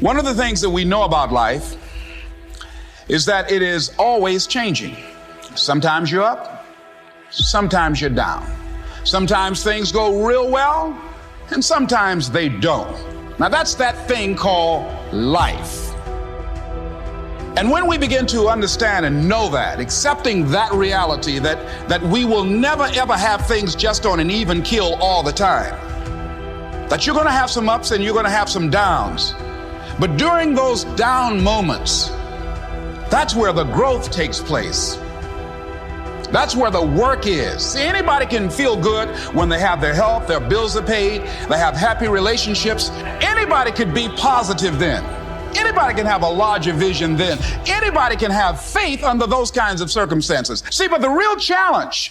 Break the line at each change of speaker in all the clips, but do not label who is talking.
One of the things that we know about life is that it is always changing. Sometimes you're up, sometimes you're down. Sometimes things go real well, and sometimes they don't. Now that's that thing called life. And when we begin to understand and know that, accepting that reality that we will never ever have things just on an even keel all the time, that you're going to have some ups and you're going to have some downs. But during those down moments, that's where the growth takes place. That's where the work is. See, anybody can feel good when they have their health, their bills are paid, they have happy relationships. Anybody could be positive then. Anybody can have a larger vision then. Anybody can have faith under those kinds of circumstances. See, but the real challenge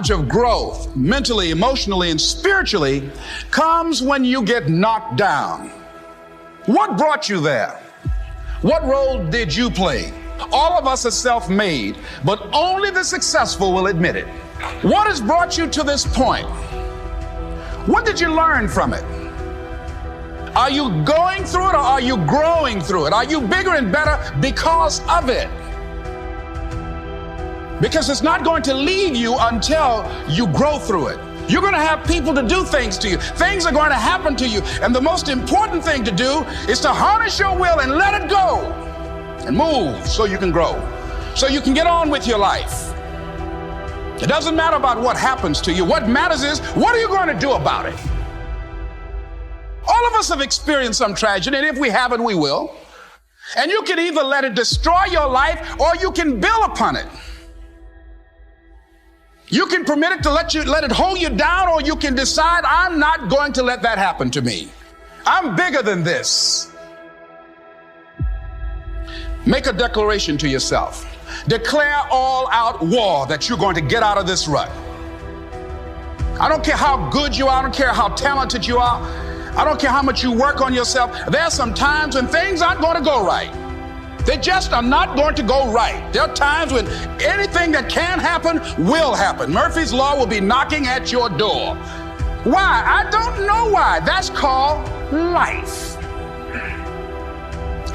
of growth, mentally, emotionally, and spiritually, comes when you get knocked down. What brought you there? What role did you play? All of us are self-made, but only the successful will admit it. What has brought you to this point? What did you learn from it? Are you going through it or are you growing through it? Are you bigger and better because of it? Because it's not going to leave you until you grow through it. You're going to have people to do things to you. Things are going to happen to you. And the most important thing to do is to harness your will and let it go and move so you can grow, so you can get on with your life. It doesn't matter about what happens to you. What matters is, what are you going to do about it? All of us have experienced some tragedy, and if we haven't, we will. And you can either let it destroy your life or you can build upon it. You can permit it to let it hold you down, or you can decide, I'm not going to let that happen to me. I'm bigger than this. Make a declaration to yourself. Declare all out war that you're going to get out of this rut. I don't care how good you are. I don't care how talented you are. I don't care how much you work on yourself. There are some times when things aren't going to go right. They just are not going to go right. There are times when anything that can happen will happen. Murphy's Law will be knocking at your door. Why? I don't know why. That's called life.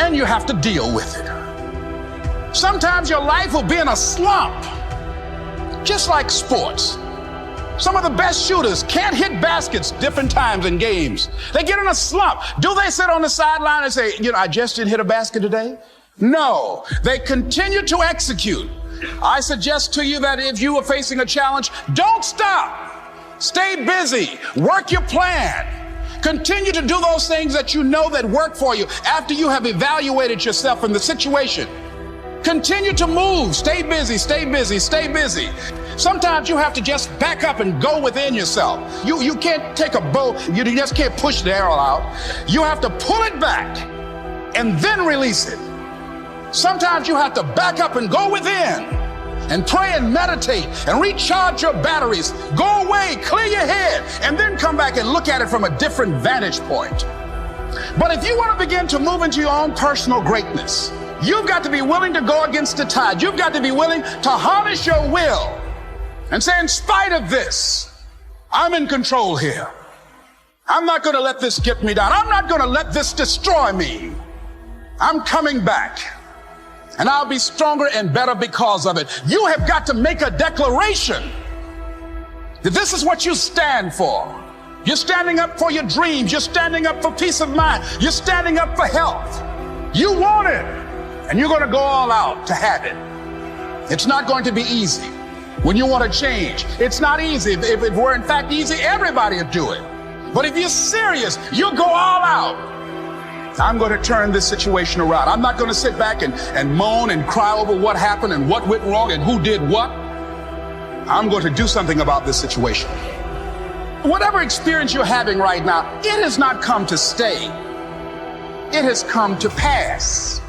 And you have to deal with it. Sometimes your life will be in a slump, just like sports. Some of the best shooters can't hit baskets different times in games. They get in a slump. Do they sit on the sideline and say, I just didn't hit a basket today? No, they continue to execute. I suggest to you that if you are facing a challenge, don't stop. Stay busy. Work your plan. Continue to do those things that you know that work for you after you have evaluated yourself in the situation. Continue to move. Stay busy, stay busy, stay busy. Sometimes you have to just back up and go within yourself. You can't take a bow. You just can't push the arrow out. You have to pull it back and then release it. Sometimes you have to back up and go within and pray and meditate and recharge your batteries. Go away, clear your head, and then come back and look at it from a different vantage point. But if you want to begin to move into your own personal greatness, you've got to be willing to go against the tide. You've got to be willing to harness your will and say, in spite of this, I'm in control here. I'm not going to let this get me down. I'm not going to let this destroy me. I'm coming back. And I'll be stronger and better because of it. You have got to make a declaration that this is what you stand for. You're standing up for your dreams. You're standing up for peace of mind. You're standing up for health. You want it, and you're going to go all out to have it. It's not going to be easy. When you want to change, it's not easy. If it were in fact easy, everybody would do it. But if you're serious, you'll go all out. I'm going to turn this situation around. I'm not going to sit back and moan and cry over what happened and what went wrong and who did what. I'm going to do something about this situation. Whatever experience you're having right now, it has not come to stay. It has come to pass.